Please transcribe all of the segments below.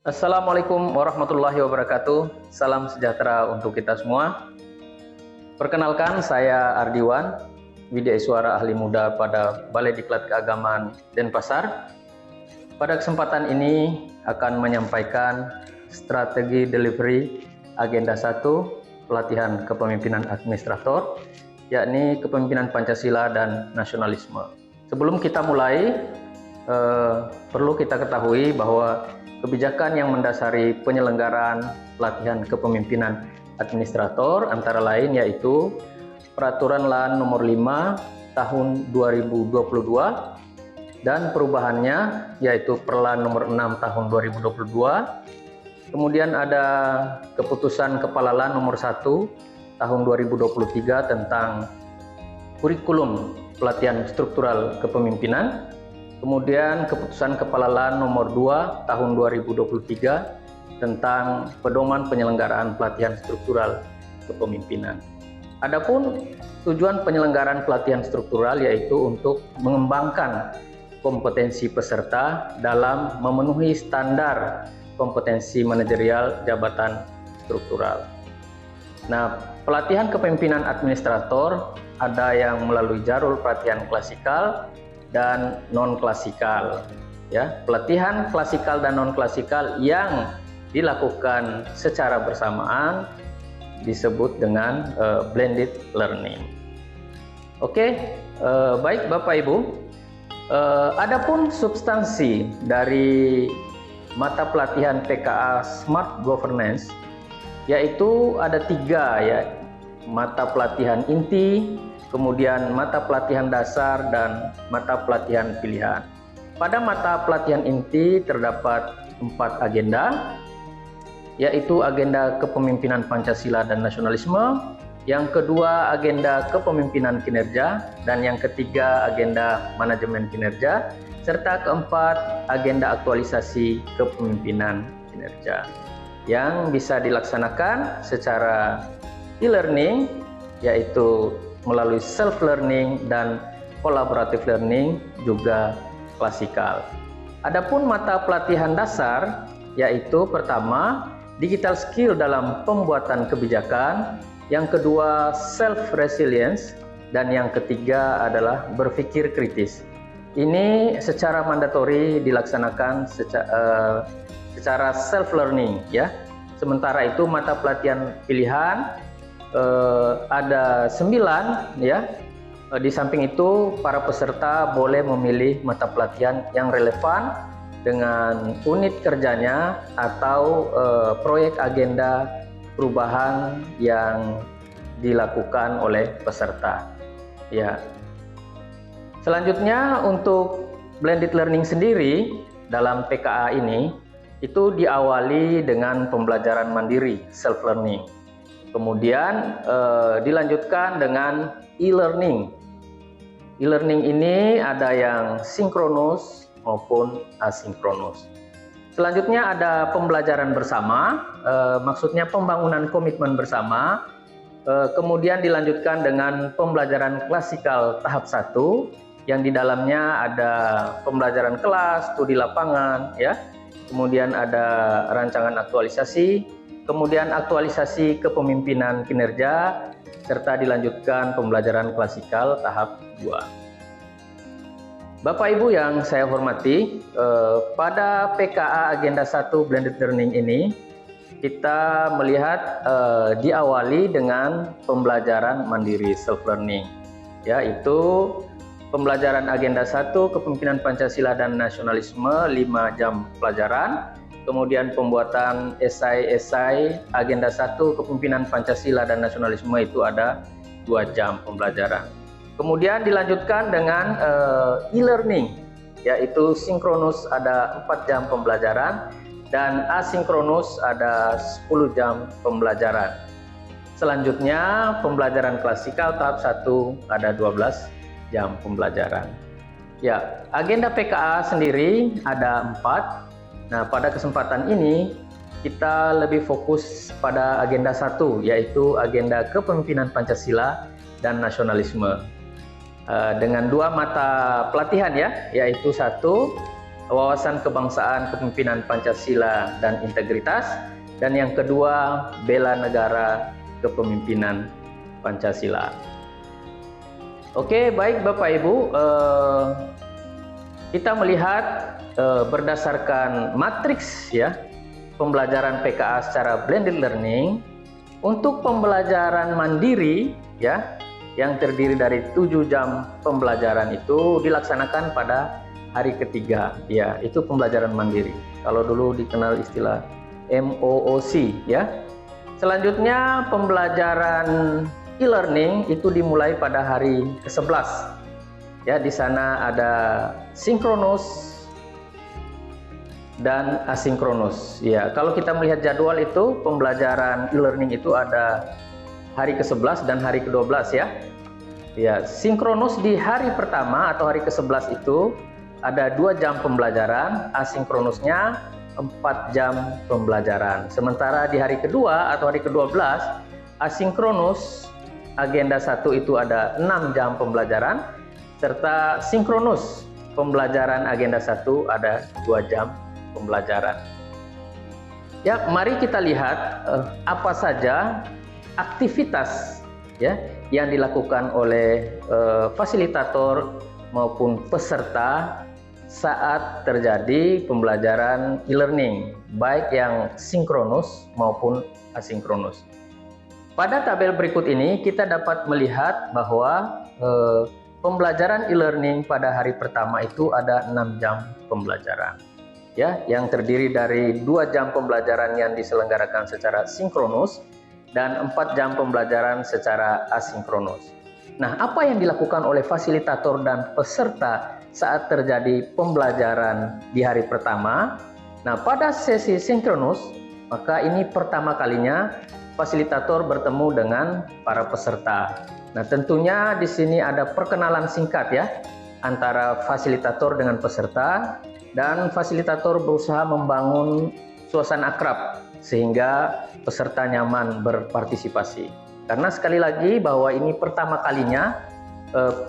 Assalamualaikum warahmatullahi wabarakatuh. Salam sejahtera untuk kita semua. Perkenalkan, saya Ardiwan, Widya Iswara Ahli Muda pada Balai Diklat Keagamaan Denpasar. Pada kesempatan ini akan menyampaikan strategi delivery Agenda 1 Pelatihan Kepemimpinan Administrator, yakni Kepemimpinan Pancasila dan Nasionalisme. Sebelum kita mulai, perlu kita ketahui bahwa kebijakan yang mendasari penyelenggaraan pelatihan kepemimpinan administrator antara lain yaitu Peraturan LAN Nomor 5 Tahun 2022 dan perubahannya yaitu Perlan Nomor 6 Tahun 2022. Kemudian ada Keputusan Kepala LAN Nomor 1 Tahun 2023 tentang kurikulum pelatihan struktural kepemimpinan. Kemudian Keputusan Kepala LAN Nomor 2 Tahun 2023 tentang pedoman penyelenggaraan pelatihan struktural kepemimpinan. Adapun tujuan penyelenggaraan pelatihan struktural yaitu untuk mengembangkan kompetensi peserta dalam memenuhi standar kompetensi manajerial jabatan struktural. Nah, pelatihan kepemimpinan administrator ada yang melalui jalur pelatihan klasikal dan non-klasikal. Ya, pelatihan klasikal dan non-klasikal yang dilakukan secara bersamaan disebut dengan blended learning. Oke, baik Bapak Ibu. Adapun substansi dari mata pelatihan PKA Smart Governance yaitu ada 3 ya, mata pelatihan inti, kemudian mata pelatihan dasar dan mata pelatihan pilihan. Pada mata pelatihan inti terdapat 4 agenda, yaitu agenda kepemimpinan Pancasila dan nasionalisme, yang kedua agenda kepemimpinan kinerja, dan yang ketiga agenda manajemen kinerja, serta keempat agenda aktualisasi kepemimpinan kinerja yang bisa dilaksanakan secara e-learning yaitu melalui self-learning dan collaborative learning juga klasikal. Adapun mata pelatihan dasar yaitu pertama digital skill dalam pembuatan kebijakan, yang kedua self-resilience, dan yang ketiga adalah berpikir kritis. Ini secara mandatori dilaksanakan secara self-learning ya. Sementara itu mata pelatihan pilihan ada 9 ya. Di samping itu para peserta boleh memilih mata pelatihan yang relevan dengan unit kerjanya atau proyek agenda perubahan yang dilakukan oleh peserta. Ya. Selanjutnya untuk blended learning sendiri dalam PKA ini itu diawali dengan pembelajaran mandiri self learning. Kemudian dilanjutkan dengan e-learning. E-learning ini ada yang sinkronus maupun asinkronus. Selanjutnya ada pembelajaran bersama, maksudnya pembangunan komitmen bersama. Kemudian dilanjutkan dengan pembelajaran klasikal tahap 1 yang di dalamnya ada pembelajaran kelas, studi lapangan, ya. Kemudian ada rancangan aktualisasi, kemudian aktualisasi kepemimpinan kinerja, serta dilanjutkan pembelajaran klasikal tahap 2. Bapak Ibu yang saya hormati, pada PKA Agenda 1 Blended Learning ini kita melihat diawali dengan pembelajaran mandiri self-learning, yaitu pembelajaran Agenda 1 Kepemimpinan Pancasila dan Nasionalisme 5 jam pelajaran, kemudian pembuatan esai Agenda 1 Kepemimpinan Pancasila dan Nasionalisme itu ada 2 jam pembelajaran. Kemudian dilanjutkan dengan e-learning, yaitu sinkronus ada 4 jam pembelajaran dan asinkronus ada 10 jam pembelajaran. Selanjutnya pembelajaran klasikal tahap 1 ada 12 jam pembelajaran. Ya, agenda PKA sendiri ada 4. Nah, pada kesempatan ini kita lebih fokus pada agenda 1 yaitu agenda kepemimpinan Pancasila dan nasionalisme. Dengan 2 mata pelatihan ya, yaitu 1 wawasan kebangsaan, kepemimpinan Pancasila dan integritas, dan yang kedua bela negara, kepemimpinan Pancasila. Oke, baik Bapak Ibu, kita melihat berdasarkan matriks ya pembelajaran PKA secara blended learning. Untuk pembelajaran mandiri ya yang terdiri dari 7 jam pembelajaran itu dilaksanakan pada hari ketiga ya, itu pembelajaran mandiri. Kalau dulu dikenal istilah MOOC ya. Selanjutnya pembelajaran e-learning itu dimulai pada hari ke-11. Ya, di sana ada sinkronus dan asinkronus. Ya, kalau kita melihat jadwal itu pembelajaran e-learning itu ada hari ke-11 dan hari ke-12 ya. Ya, sinkronus di hari pertama atau hari ke-11 itu ada 2 jam pembelajaran, asinkronusnya 4 jam pembelajaran. Sementara di hari kedua atau hari ke-12 asinkronus agenda 1 itu ada 6 jam pembelajaran, serta sinkronus pembelajaran agenda 1 ada 2 jam pembelajaran. Ya, mari kita lihat apa saja aktivitas ya yang dilakukan oleh fasilitator maupun peserta saat terjadi pembelajaran e-learning, baik yang sinkronus maupun asinkronus. Pada tabel berikut ini kita dapat melihat bahwa pembelajaran e-learning pada hari pertama itu ada 6 jam pembelajaran. Ya, yang terdiri dari 2 jam pembelajaran yang diselenggarakan secara sinkronus dan 4 jam pembelajaran secara asinkronus. Nah, apa yang dilakukan oleh fasilitator dan peserta saat terjadi pembelajaran di hari pertama? Nah, pada sesi sinkronus, maka ini pertama kalinya fasilitator bertemu dengan para peserta. Nah, tentunya di sini ada perkenalan singkat ya antara fasilitator dengan peserta, dan fasilitator berusaha membangun suasana akrab sehingga peserta nyaman berpartisipasi. Karena sekali lagi bahwa ini pertama kalinya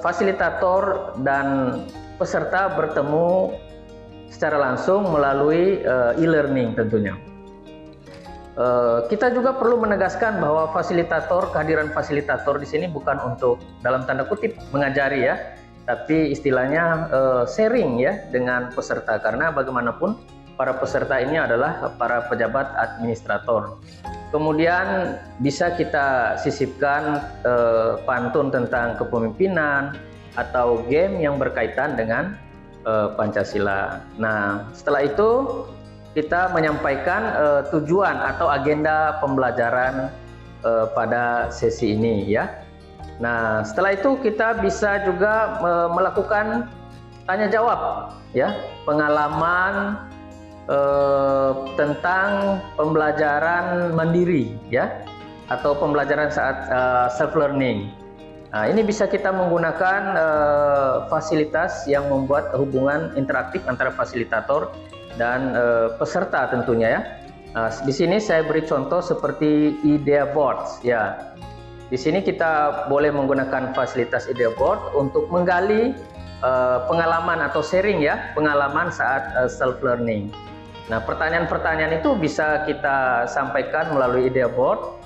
fasilitator dan peserta bertemu secara langsung melalui e-learning tentunya. Kita juga perlu menegaskan bahwa kehadiran fasilitator di sini bukan untuk dalam tanda kutip mengajari ya, tapi istilahnya sharing ya dengan peserta, karena bagaimanapun para peserta ini adalah para pejabat administrator. Kemudian bisa kita sisipkan pantun tentang kepemimpinan atau game yang berkaitan dengan Pancasila. Nah, setelah itu kita menyampaikan tujuan atau agenda pembelajaran pada sesi ini ya. Nah, setelah itu kita bisa juga melakukan tanya jawab ya, pengalaman tentang pembelajaran mandiri ya, atau pembelajaran saat self learning. Nah, ini bisa kita menggunakan fasilitas yang membuat hubungan interaktif antara fasilitator dan peserta tentunya ya. Nah, di sini saya beri contoh seperti idea boards ya. Di sini kita boleh menggunakan fasilitas idea board untuk menggali pengalaman atau sharing ya, pengalaman saat self learning. Nah, pertanyaan-pertanyaan itu bisa kita sampaikan melalui idea board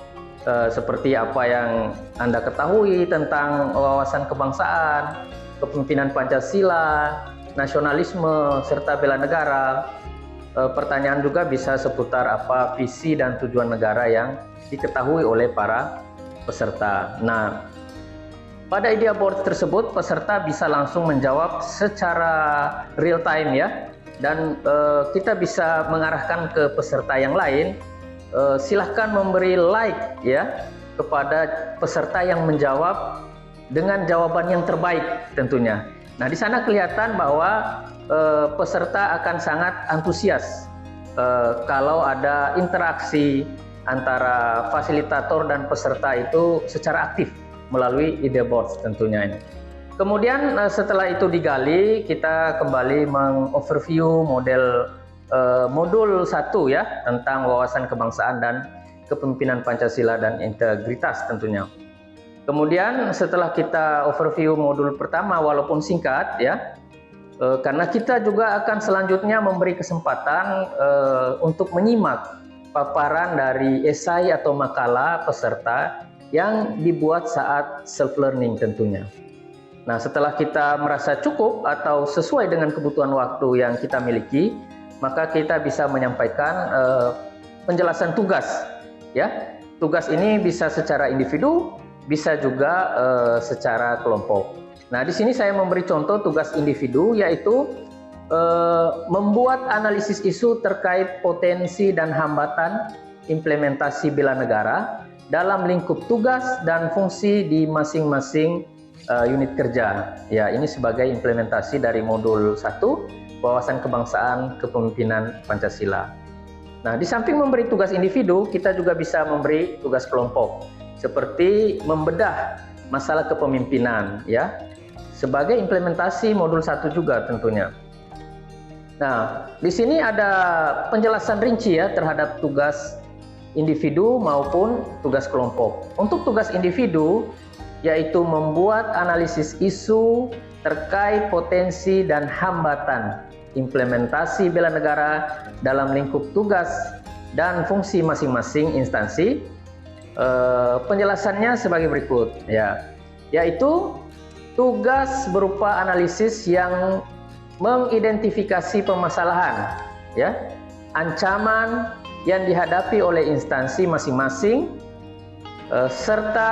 seperti apa yang Anda ketahui tentang wawasan kebangsaan, kepemimpinan Pancasila, nasionalisme, serta bela negara. Pertanyaan juga bisa seputar apa visi dan tujuan negara yang diketahui oleh para peserta. Nah, pada idea board tersebut peserta bisa langsung menjawab secara real time ya, dan kita bisa mengarahkan ke peserta yang lain. Silahkan memberi like ya kepada peserta yang menjawab dengan jawaban yang terbaik tentunya. Nah, di sana kelihatan bahwa peserta akan sangat antusias kalau ada interaksi antara fasilitator dan peserta itu secara aktif melalui idea board tentunya ini. Kemudian setelah itu digali, kita kembali mengoverview modul 1 ya, tentang wawasan kebangsaan dan kepemimpinan Pancasila dan integritas tentunya. Kemudian setelah kita overview modul pertama walaupun singkat ya, karena kita juga akan selanjutnya memberi kesempatan untuk menyimak paparan dari esai atau makalah peserta yang dibuat saat self-learning tentunya. Nah, setelah kita merasa cukup atau sesuai dengan kebutuhan waktu yang kita miliki, maka kita bisa menyampaikan penjelasan tugas. Ya, tugas ini bisa secara individu, bisa juga secara kelompok. Nah, di sini saya memberi contoh tugas individu, yaitu membuat analisis isu terkait potensi dan hambatan implementasi bela negara dalam lingkup tugas dan fungsi di masing-masing unit kerja. Ya, ini sebagai implementasi dari modul 1, wawasan kebangsaan kepemimpinan Pancasila. Nah, di samping memberi tugas individu, kita juga bisa memberi tugas kelompok, seperti membedah masalah kepemimpinan, ya, sebagai implementasi modul 1 juga tentunya. Nah, di sini ada penjelasan rinci ya terhadap tugas individu maupun tugas kelompok. Untuk tugas individu, yaitu membuat analisis isu terkait potensi dan hambatan implementasi bela negara dalam lingkup tugas dan fungsi masing-masing instansi. Penjelasannya sebagai berikut, ya, yaitu tugas berupa analisis yang mengidentifikasi permasalahan, ya, ancaman yang dihadapi oleh instansi masing-masing, serta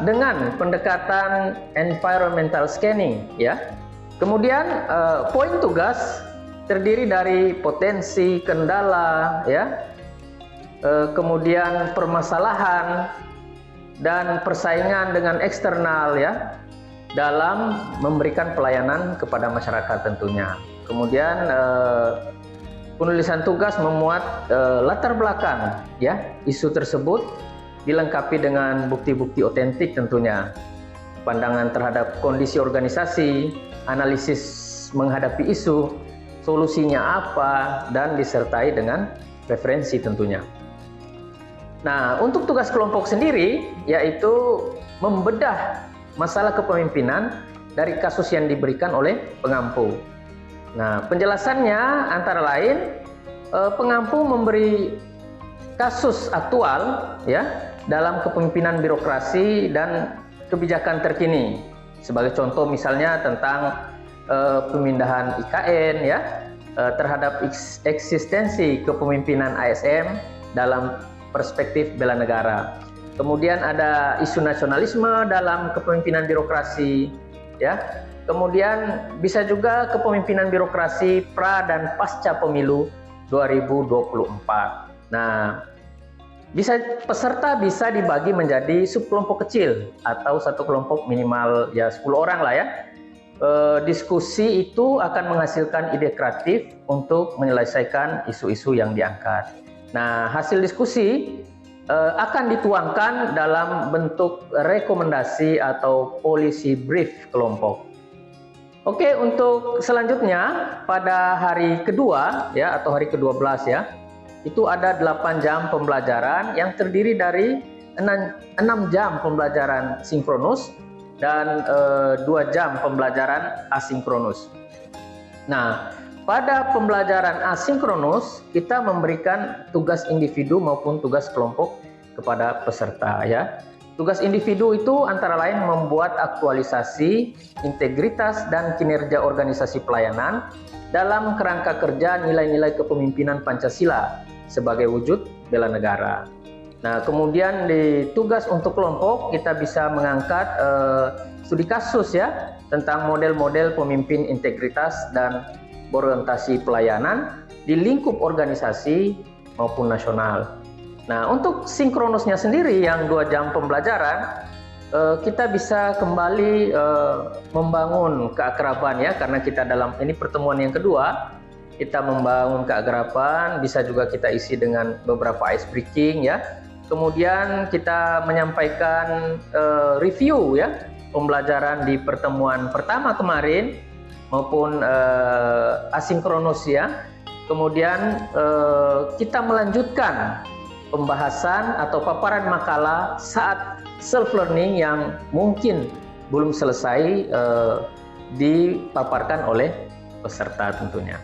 dengan pendekatan environmental scanning, ya. Kemudian poin tugas terdiri dari potensi, kendala, ya, kemudian permasalahan dan persaingan dengan eksternal, ya, dalam memberikan pelayanan kepada masyarakat tentunya. Kemudian penulisan tugas memuat latar belakang, ya, isu tersebut dilengkapi dengan bukti-bukti otentik tentunya, pandangan terhadap kondisi organisasi, analisis menghadapi isu, solusinya apa, dan disertai dengan referensi tentunya. Nah, untuk tugas kelompok sendiri, yaitu membedah masalah kepemimpinan dari kasus yang diberikan oleh pengampu. Nah, penjelasannya antara lain, pengampu memberi kasus aktual, ya, dalam kepemimpinan birokrasi dan kebijakan terkini. Sebagai contoh misalnya tentang pemindahan IKN, ya, terhadap eksistensi kepemimpinan ASN dalam perspektif bela negara. Kemudian ada isu nasionalisme dalam kepemimpinan birokrasi, ya. Kemudian bisa juga kepemimpinan birokrasi pra dan pasca pemilu 2024. Nah, peserta bisa dibagi menjadi subkelompok kecil atau satu kelompok minimal ya 10 orang lah, ya. Diskusi itu akan menghasilkan ide kreatif untuk menyelesaikan isu-isu yang diangkat. Nah, hasil diskusi akan dituangkan dalam bentuk rekomendasi atau policy brief kelompok. Oke, untuk selanjutnya pada hari kedua, ya, atau hari ke-12, ya, itu ada 8 jam pembelajaran yang terdiri dari 6 jam pembelajaran sinkronus dan 2 jam pembelajaran asinkronus. Nah, pada pembelajaran asinkronus, kita memberikan tugas individu maupun tugas kelompok kepada peserta, ya. Tugas individu itu antara lain membuat aktualisasi integritas dan kinerja organisasi pelayanan dalam kerangka kerja nilai-nilai kepemimpinan Pancasila sebagai wujud bela negara. Nah, kemudian di tugas untuk kelompok kita bisa mengangkat studi kasus, ya, tentang model-model pemimpin integritas dan berorientasi pelayanan di lingkup organisasi maupun nasional. Nah, untuk sinkronusnya sendiri yang 2 jam pembelajaran, kita bisa kembali membangun keakraban, ya, karena kita dalam ini pertemuan yang kedua, kita membangun keakraban, bisa juga kita isi dengan beberapa ice breaking, ya. Kemudian kita menyampaikan review, ya, pembelajaran di pertemuan pertama kemarin maupun asinkronus, ya. Kemudian kita melanjutkan pembahasan atau paparan makalah saat self-learning yang mungkin belum selesai dipaparkan oleh peserta tentunya.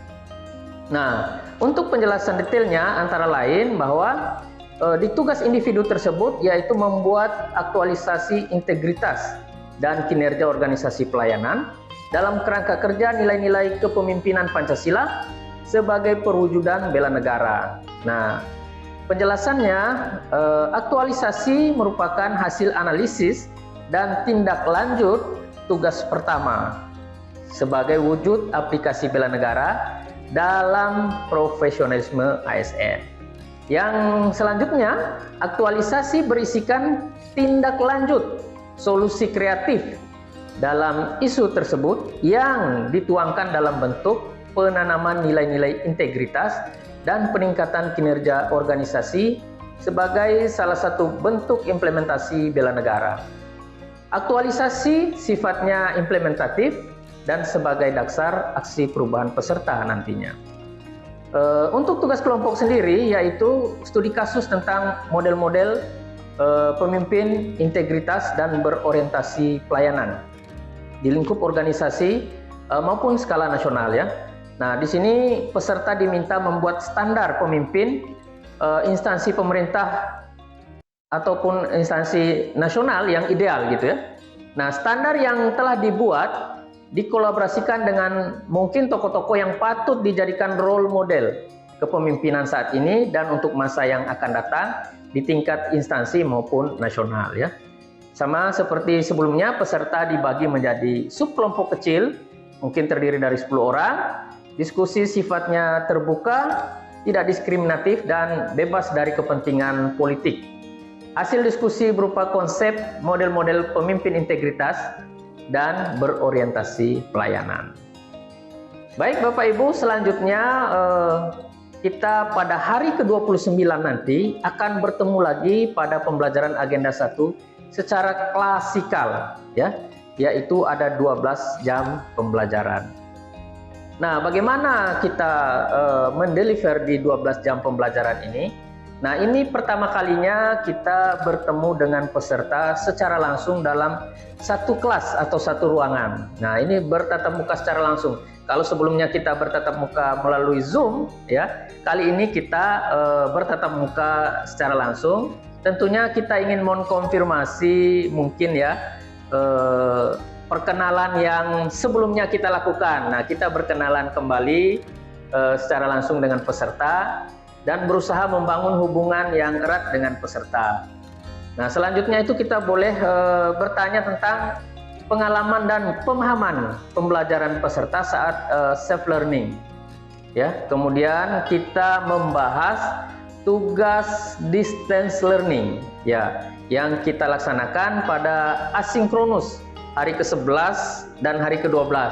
Nah, untuk penjelasan detailnya antara lain bahwa di tugas individu tersebut yaitu membuat aktualisasi integritas dan kinerja organisasi pelayanan dalam kerangka kerja nilai-nilai kepemimpinan Pancasila sebagai perwujudan bela negara. Nah, penjelasannya, aktualisasi merupakan hasil analisis dan tindak lanjut tugas pertama sebagai wujud aplikasi bela negara dalam profesionalisme ASN. Yang selanjutnya, aktualisasi berisikan tindak lanjut solusi kreatif dalam isu tersebut yang dituangkan dalam bentuk penanaman nilai-nilai integritas dan peningkatan kinerja organisasi sebagai salah satu bentuk implementasi bela negara. Aktualisasi sifatnya implementatif dan sebagai dasar aksi perubahan peserta nantinya. Untuk tugas kelompok sendiri yaitu studi kasus tentang model-model pemimpin integritas dan berorientasi pelayanan di lingkup organisasi maupun skala nasional ya. Nah, di sini peserta diminta membuat standar pemimpin instansi pemerintah ataupun instansi nasional yang ideal gitu ya. Nah, standar yang telah dibuat dikolaborasikan dengan mungkin tokoh-tokoh yang patut dijadikan role model kepemimpinan saat ini dan untuk masa yang akan datang di tingkat instansi maupun nasional ya. Sama seperti sebelumnya, peserta dibagi menjadi subkelompok kecil, mungkin terdiri dari 10 orang. Diskusi sifatnya terbuka, tidak diskriminatif dan bebas dari kepentingan politik. Hasil diskusi berupa konsep model-model pemimpin integritas dan berorientasi pelayanan. Baik Bapak Ibu, selanjutnya kita pada hari ke-29 nanti akan bertemu lagi pada pembelajaran agenda 1 secara klasikal ya, yaitu ada 12 jam pembelajaran. Nah, bagaimana kita mendeliver di 12 jam pembelajaran ini? Nah, ini pertama kalinya kita bertemu dengan peserta secara langsung dalam satu kelas atau satu ruangan. Nah, ini bertatap muka secara langsung. Kalau sebelumnya kita bertatap muka melalui Zoom, ya, kali ini kita bertatap muka secara langsung. Tentunya kita ingin mengkonfirmasi mungkin ya perkenalan yang sebelumnya kita lakukan. Nah, kita berkenalan kembali secara langsung dengan peserta dan berusaha membangun hubungan yang erat dengan peserta. Nah, selanjutnya itu kita boleh bertanya tentang pengalaman dan pemahaman pembelajaran peserta saat self-learning. Ya, kemudian kita membahas tugas distance learning, ya, yang kita laksanakan pada asinkronus hari ke-11 dan hari ke-12.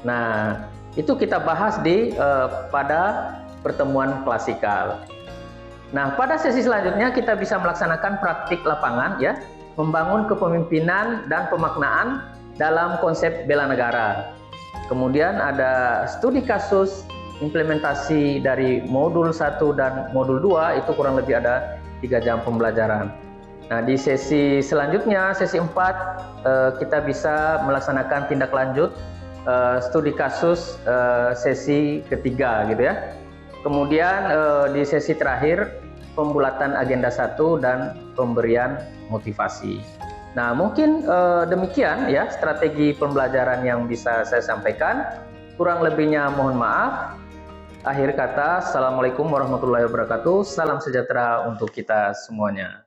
Nah, itu kita bahas di pada pertemuan klasikal. Nah, pada sesi selanjutnya kita bisa melaksanakan praktik lapangan ya, membangun kepemimpinan dan pemaknaan dalam konsep bela negara. Kemudian ada studi kasus implementasi dari modul 1 dan modul 2, itu kurang lebih ada 3 jam pembelajaran. Nah, di sesi selanjutnya, sesi 4, kita bisa melaksanakan tindak lanjut studi kasus sesi ketiga gitu ya. Kemudian di sesi terakhir pembulatan agenda 1 dan pemberian motivasi. Nah, mungkin demikian ya strategi pembelajaran yang bisa saya sampaikan. Kurang lebihnya mohon maaf. Akhir kata, Assalamualaikum warahmatullahi wabarakatuh. Salam sejahtera untuk kita semuanya.